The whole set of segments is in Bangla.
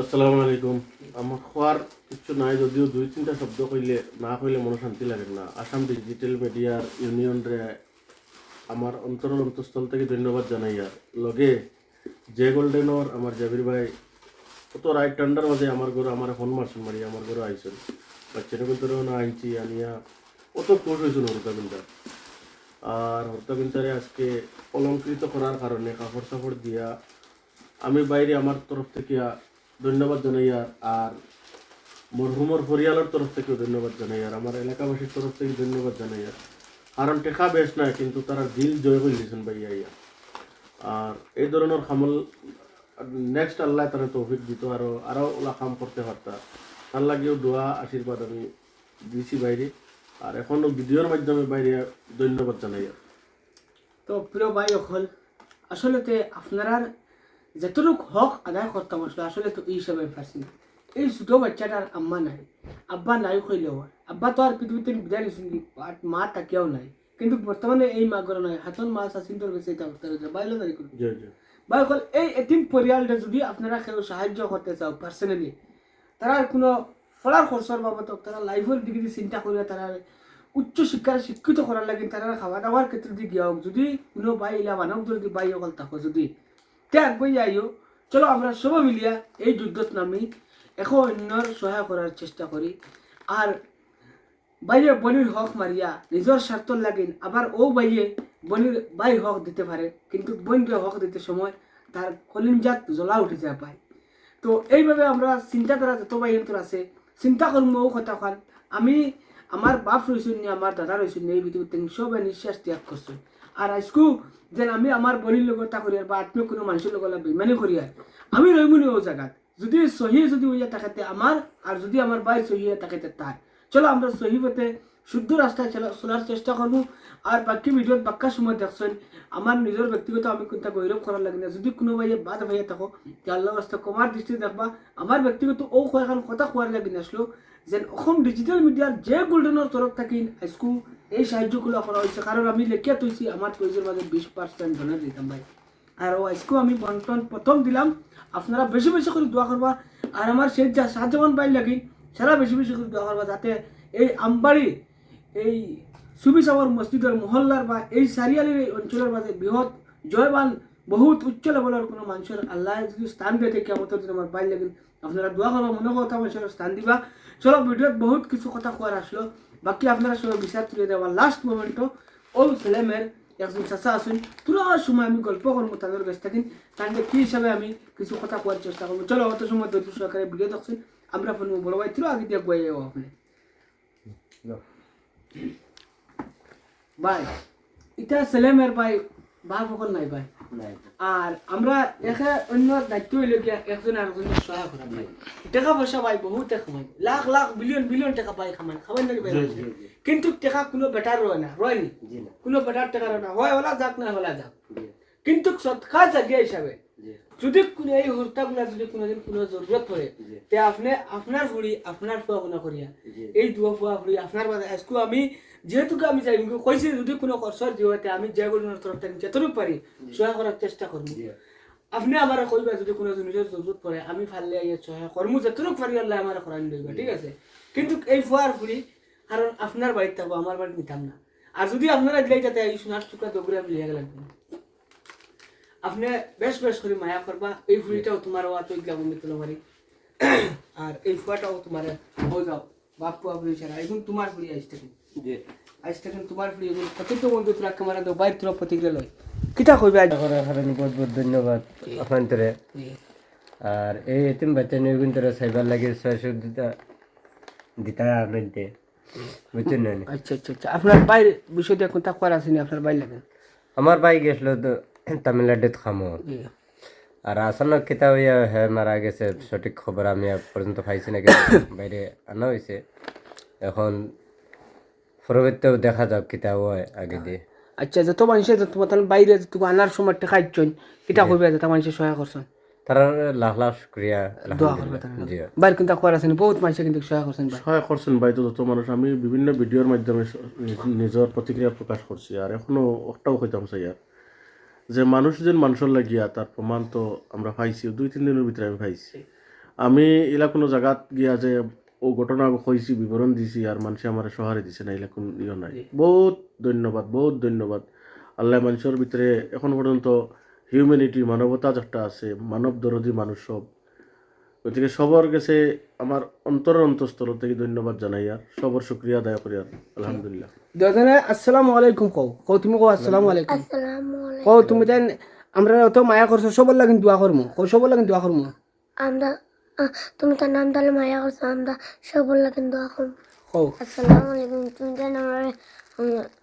আসসালামু আলাইকুম। আমার খোয়ার কিছু নাই, যদিও দুই তিনটা শব্দ কইলে না কইলে মনে শান্তি লাগে না। আসাম ডিজিটাল মিডিয়ার ইউনিয়ন রে আমার অন্তরের অন্তঃস্থল থেকে ধন্যবাদ জানাই। আর লগে জে গোল্ডেনর আমার জাবির ভাই কত রাইট ঠান্ডার মাঝে আমার ঘরে আমার ফোন মারছেন মারি আমার ঘরে আইসেন বাচ্চাটা কিন্তু না আনছি আনিয়া কত খুশ হয়েছিল হরতাবিনটা। আর হরতাবিনটারে আজকে অলঙ্কৃত করার কারণে কাপড় সাপড় দিয়া আমি বাইরে আমার তরফ থেকে ধন্যবাদ জানাই। আর মরহুমর পরিয়ালের তরফ থেকেও ধন্যবাদ জানাই, আর আমার এলাকাবাসীর তরফ থেকে ধন্যবাদ জানাই। কারণ টেকা বেশ না, কিন্তু তারা দিল জয় করে দিয়েছেন ভাইয়া ইয়া। আর এই ধরনের খামল নেক্সট আল্লাহ তারা তৌফিক দিত, আরও ওলা কাম করতে পারতাম। তার লাগেও দোয়া আশীর্বাদ আমি দিয়েছি বাইরে, আর এখনও ভিডিওর মাধ্যমে বাইরে ধন্যবাদ জানাই। তো প্রিয় ভাই অকল আসলে আপনার যতটুক হক আদায় করতাম আসলে তো এই হিসাবে পারছি না। এই ছোটো বাচ্চাটার আম্মা নাই, আব্বা নাই কইলেও হয়। আব্বা তো আর পৃথিবীতে বিদায় নিয়েছেন, মা তাকেও নাই। কিন্তু বর্তমানে এই মা গড় নাই, হাতন মা শাসিন তোর কাছে এটা বাইলো দাঁড়ি করুন ভাই অকল। এই এতিম পরিয়ালটা যদি আপনারা কেউ সাহায্য করতে চাও পার্সোনালি, তারা কোনো ফলার খরচর বাবদ তারা লাইফের দিকে দিয়ে চিন্তা করিয়া তারা উচ্চ শিক্ষার শিক্ষিত করার লাগে তারা খাওয়া দাওয়ার ক্ষেত্রে দিয়ে গিয়া হোক, যদি কোনো বাই ইলা মানব যদি বাই অকল থাকো যদি তে আগবই যাইও। চলো আমরা সবাই মিলিয়া এই যুদ্ধত নামি এখন অন্যর সহায় করার চেষ্টা করি। আর বাইরে বনির হক মারিয়া নিজের স্বার্থ লাগিন, আবার ও বাইয়ে বনির বাই হক দিতে পারে, কিন্তু বনকে হক দিতে সময় তার কলিমজাত জ্বলা উঠে যায় পায়। তো এইভাবে আমরা চিন্তাধারা যত বাইন্তর আছে চিন্তা করবো ও কথা খান। আমি আমার বাপ রয়েছেন নি, আমার দাদা রয়েছেন নি, এই পৃথিবীতে সবাই নিঃশ্বাস ত্যাগ করছেন। আর আজকু যেন আমি আমার বনির লগতা করিয়ার বা আত্মীয় কোনো মানুষের লগত বেমানি করিয়ার আমি রইমনি ও জায়গাত যদি সহি যদি হইয়া থাকাতে আমার, আর যদি আমার বাই সহি হইয়া থাকাতে তার। চলো আমরা সহি পথে শুদ্ধ রাস্তায় চলার চেষ্টা করবো। আর বাকি ভিডিওত বাক্কা সময় দেখছেন আমার নিজের ব্যক্তিগত আমি কোনটা গৌরব করার লাগে না। যদি কোনো ভাইয়ে বাদ ভাইয়া থাকো যে আল্লাহ রাস্তা কমার দৃষ্টি দেখবা। আমার ব্যক্তিগত ও কয়েকখান কথা কোয়ার লাগে আসলো যেন অসম ডিজিটাল মিডিয়ার যে গোল্ডেনের তরফ থাকি আজকু এই সাহায্যগুলো করা হয়েছে। কারণ আমি লেখিয়া তৈছি আমার প্রয়োজনের মাঝে 20% ডোনার দিতাম ভাই। আর আজকু আমি বন্টন প্রথম দিলাম, আপনারা বেশি বেশি করে দোয়া করবা। আর আমার সেই শাহজামান ভাই লাগি সারা বেশি বেশি করে দোয়া করবা, যাতে এই আমবাড়ি এই সুবিসাবর মসজিদের মহল্লার বা এই সারিয়ালির এই অঞ্চলের মাঝে বৃহৎ জয়বান বহুত উচ্চ লেভেলের কোনো মানুষের আল্লাহ যদি স্থান দিয়ে থাকে আমার আমার বাইর লাগিল আপনারা দোয়া করবা, মনে কথা মানুষের স্থান দিবা। চলো ভিডিওত বহুত কিছু কথা কোয়ার আসলো, বাকি আপনারা সবাই বিচার তুলে দেওয়া লাস্ট মোমেন্টও ও ছেলেমেয়ের একজন চাচা আসুন পুরো সময় আমি গল্প করবো তাদের কাছ থাকি, তাহলে কি হিসাবে আমি কিছু কথা কোয়ার চেষ্টা করবো। চলো অত সময় ধৈর্য সহকারে ভিডিও দেখছেন আমরা ফোন বড় ভাই তুলো আগে দিয়ে গুয়াই যাবো আপনি ভাই। এটা ছেলেমেয়ের ভাই বাপ সকল নাই ভাই। আর আমরা একে অন্য দায়িত্ব হইলে গিয়া একজন আরেকজনের সহায় করা ভাই। টাকা পয়সা ভাই বহুত খামাই, লাখ লাখ বিলিয়ন বিলিয়ন টাকা পাই খামাই নাকি ভাই। কিন্তু টাকা কোনো বেটার রয় না, রয়নি কোনো বেটার টাকা রয় না, হয় ওলা যাক না হলা যাক। কিন্তু সৎকা জায়গা হিসাবে যদি কোনো এই হর্তাগুলা যদি কোনোদিন কোনো জরুরত পড়ে তে আপনি আপনার ফুড়ি আপনার ফুয়া গুণা করিয়া এই দুয়া ফুয়া ফুড়ি আপনার বাদে আজকে আমি যেহেতু আমি যাই কইছি যদি কোনো খরচর দিওয়াতে আমি যে কোনো তরফ থেকে যতটুকু পারি সহায় করার চেষ্টা করবো। আপনি আমার কইবা যদি কোনো জিনিসের জরুরত পড়ে আমি ফাললে আইয়া সহায় করবো যতটুকু পারি আল্লাহ আমার করান দিবা, ঠিক আছে। কিন্তু এই ফুয়ার ফুড়ি কারণ আপনার বাড়িতে থাকবো আমার বাড়িতে নিতাম না। আর যদি আপনারা দিলাই যাতে এই সোনার টুকরা দৌড়ে আমি লিয়ে গেলাম, আপনি বেশ বেশ করে মায়া করবা। এই ফুড়িটাও তোমার ওয়া তো গ্রাম তুলো পারি, আর এই ফুয়াটাও তোমার হয়ে যাও বাপু আপনি ছাড়া এখন তোমার ফুড়ি আসতে আজ থেকে তোমার ফুড়ি এখন কত বন্ধু তোরা ক্যামেরা দাও বাইর তোরা প্রতিক্রিয়া লয় কিতা কইবে আজ করার কারণে বহুত বহুত ধন্যবাদ আপনাদের। আর এই এতিম বাচ্চা নিয়ে কিন্তু সাইবার লাগে সহযোগিতা দিতা আপনাদের বুঝছেন না। আচ্ছা আচ্ছা আচ্ছা আপনার বাইরে বিষয়টা কোনটা করা আসেনি আপনার বাইরে লাগেন। আমার ভাই গেছিল তো তামিলনাড়ুতে খামো, আর আসানো কিতা হইয়া হ্যাঁ মারা গেছে সঠিক খবর আমি পর্যন্ত পাইছি না, বাইরে আনা হয়েছে। এখন পরবর্তীতেও দেখা যাক কিতা হয় আগে দিয়ে। আচ্ছা যত মানুষের তোমার তাহলে বাইরে তুমি আনার সময় টাকা ইচ্ছন কিতা কইবে যত মানুষের সহায় করছেন তারা লাখ লাখ শুক্রিয়া দোয়া করবে তারা বাইরে কিন্তু করা আসেনি বহুত মানুষের কিন্তু সহায় করছেন ভাই। সহায় করছেন ভাই তো যত মানুষ। আমি বিভিন্ন ভিডিওর মাধ্যমে নিজের প্রতিক্রিয়া প্রকাশ করছি, আর এখনও একটাও হইতাম চাই আর যে মানুষ যেন মানুষের লাগিয়া তার প্রমাণ তো আমরা পাইছি 2-3 দিনের ভিতরে আমি পাইছি। আমি এলা কোনো জায়গাত গিয়া যে ও ঘটনা কইছি বিবরণ দিছি আর মানুষে আমার সহারে দিছে না এলা কোন ইয়ে নাই বহুত ধন্যবাদ আল্লাহ মানুষের ভিতরে এখন পর্যন্ত হিউম্যানিটি মানবতা যেটা আছে মানব দরদি মানুষ সব গতিকে সবার কাছে আমার অন্তরের অন্তঃস্থল থেকে ধন্যবাদ জানাই আর সবার শুক্রিয়া আদায় করি আর আলহামদুলিল্লাহ দুজনে আসসালামু আলাইকুম কও তুমি কও আসসালামু আলাইকুম আসসালামু আলাইকুম। কও তুমি তাই আমরা অত মায়া করছো সবার লাগি দোয়া করমু কও সবার লাগি দোয়া করমু আমরা তুমি তার নাম তাহলে মায়া করছো আমরা সবর লাগে দোয়া করব। কও আসসালামু আলাইকুম। তুমি তার নাম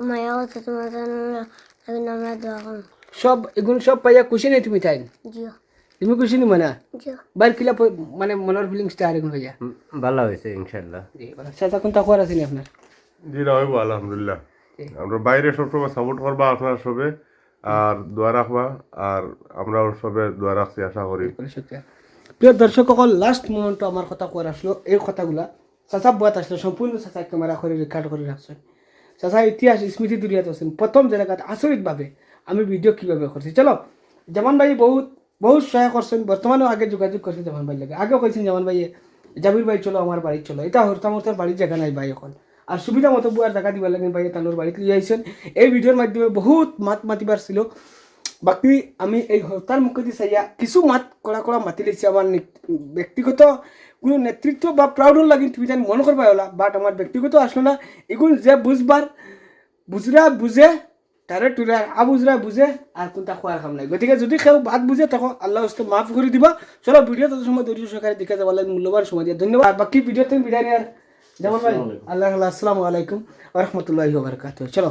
মায়া করছো তোমার লাগে আমরা দোয়া করব। সব এগুলো সব পাইয়া খুশি নেই তুমি তাই জিও তুমি খুশি নি মানা জিও। বাইর কিলা মানে মনের ফিলিংসটা আর এগুলো ভাইয়া ভালো হয়েছে ইনশাল্লাহ। সেটা কোনটা করার আছে নি আপনার জি রহব আলহামদুলিল্লাহ। আমরা বাইরে সবসময় সাপোর্ট করবা আপনারা সবে আর দোয়া রাখবা আর আমরা সবে দোয়া রাখছি আশা করি। শুক্রিয়া। প্রিয় দর্শক সকল লাস্ট মোমেন্টে আমার কথা কয়ে আসলো এই কথাগুলা চাচা বয়াত আসলো সম্পূর্ণ চাচা ক্যামেরা করে রেকর্ড করে রাখছেন। চাচা ইতিহাস স্মৃতি দুনিয়াতে আছেন প্রথম জায়গাতে আচরিতভাবে আমি ভিডিও কীভাবে করছি। চলো জামান ভাই বহুত সহায় করছেন বর্তমানেও আগে যোগাযোগ করছে জামান ভাই লাগে আগেও কইছেন জামান ভাই জাবির ভাই চলো আমার বাড়ি চলো এটা হরতামর্তার বাড়ির জায়গা নাই ভাই এখন আর সুবিধা মতো বুয়ার জায়গা দিবার লাগেন ভাই তানোর বাড়িতে লিয়ে আইছেন। এই ভিডিওর মাধ্যমে বহুত মাতিবার ছিল বাকি আমি এই হরতাল মুখে চাইয়া কিছু মাত কড়া মাতি লেছি আমার ব্যক্তিগত কোনো নেতৃত্ব বা প্রাউডর লাগি তুমি জানি মনে করবা হলা বাট আমার ব্যক্তিগত আসলো না এগুলো যে বুঝবার বুঝরা বুঝে তারে টুরে আবুজরা বুঝে আর কোনটা খোয়ার কাম নাই। গতিকে যদি কেউ বাদ বুঝে তখন আল্লাহ হস্তে মাফ করে দিবা। চলো ভিডিও তত সময় ধৈর্য সহকারে দেখে যাওয়ার লাগে মূল্যবান সময় দিয়ে ধন্যবাদ। আর বাকি ভিডিওতে বিদায় নেওয়ার যেমন ভাই আল্লাহ আসসালামু আলাইকুম ওয়া রাহমাতুল্লাহি ওয়া বারাকাতুহু। চলো।